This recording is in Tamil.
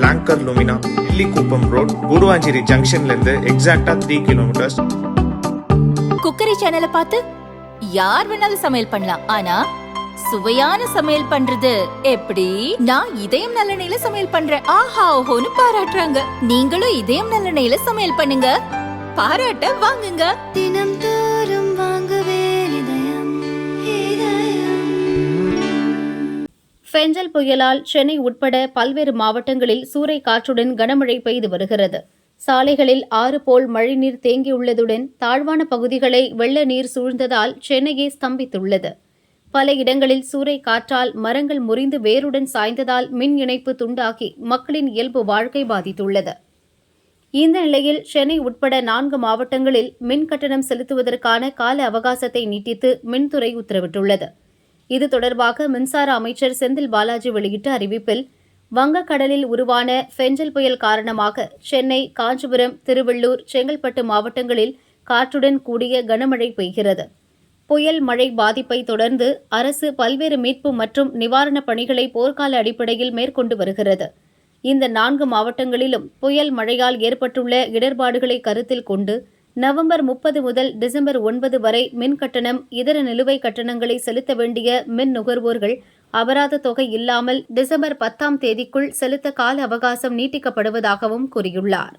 லாங்கர் லுமினா, நெல்லிக்குப்பம் ரோட், கூடுவாஞ்சேரி ஜங்ஷன்ல இருந்து எக்ஸாக்டா 3 கிலோமீட்டர்ஸ். குக்கரி சேனலை பார்த்து யார் வேணாலும் சமையல் பண்ணலாம். ஆனா சுவையான சமையல் பண்றது எப்படி? நான் இதயம் நல்லெண்ணெயில சமையல் பண்றேன். ஆஹா ஓஹோன்னு பாராட்டுறாங்க. நீங்களும் இதயம் நல்லெண்ணெயில சமையல் பண்ணுங்க, பாராட்ட வாங்குங்க. தினம் தோறும் வாங்குவே இதயம் இதயம். ஃபெஞ்சல் புயலால் சென்னை உட்பட பல்வேறு மாவட்டங்களில் சூறை காற்றுடன் கனமழை பெய்து வருகிறது. சாலைகளில் ஆறு போல் மழைநீர் தேங்கியுள்ளதுடன் தாழ்வான பகுதிகளை வெள்ள நீர் சூழ்ந்ததால் சென்னையே ஸ்தம்பித்துள்ளது. பல இடங்களில் சூறை காற்றால் மரங்கள் முறிந்து வேருடன் சாய்ந்ததால் மின் இணைப்பு துண்டாகி மக்களின் இயல்பு வாழ்க்கை பாதித்துள்ளது. இந்த நிலையில் சென்னை உட்பட 4 மாவட்டங்களில் மின் கட்டணம் செலுத்துவதற்கான கால அவகாசத்தை நீட்டித்து மின்துறை உத்தரவிட்டுள்ளது. இது தொடர்பாக மின்சார அமைச்சர் செந்தில் பாலாஜி வெளியிட்ட அறிவிப்பில், வங்கக்கடலில் உருவான ஃபெஞ்சல் புயல் காரணமாக சென்னை, காஞ்சிபுரம், திருவள்ளூர், செங்கல்பட்டு மாவட்டங்களில் காற்றுடன் கூடிய கனமழை பெய்கிறது. புயல் மழை பாதிப்பை தொடர்ந்து அரசு பல்வேறு மீட்பு மற்றும் நிவாரணப் பணிகளை போர்க்கால அடிப்படையில் மேற்கொண்டு வருகிறது. இந்த 4 மாவட்டங்களிலும் புயல் மழையால் ஏற்பட்டுள்ள இடர்பாடுகளை கருத்தில் கொண்டு நவம்பர் 30 முதல் டிசம்பர் 9 வரை மின் கட்டணம், இதர நிலுவைக் கட்டணங்களை செலுத்த வேண்டிய மின் நுகர்வோர்கள் அபராத தொகை இல்லாமல் டிசம்பர் 10ஆம் தேதிக்குள் செலுத்த கால அவகாசம் நீட்டிக்கப்படுவதாகவும் கூறியுள்ளார்.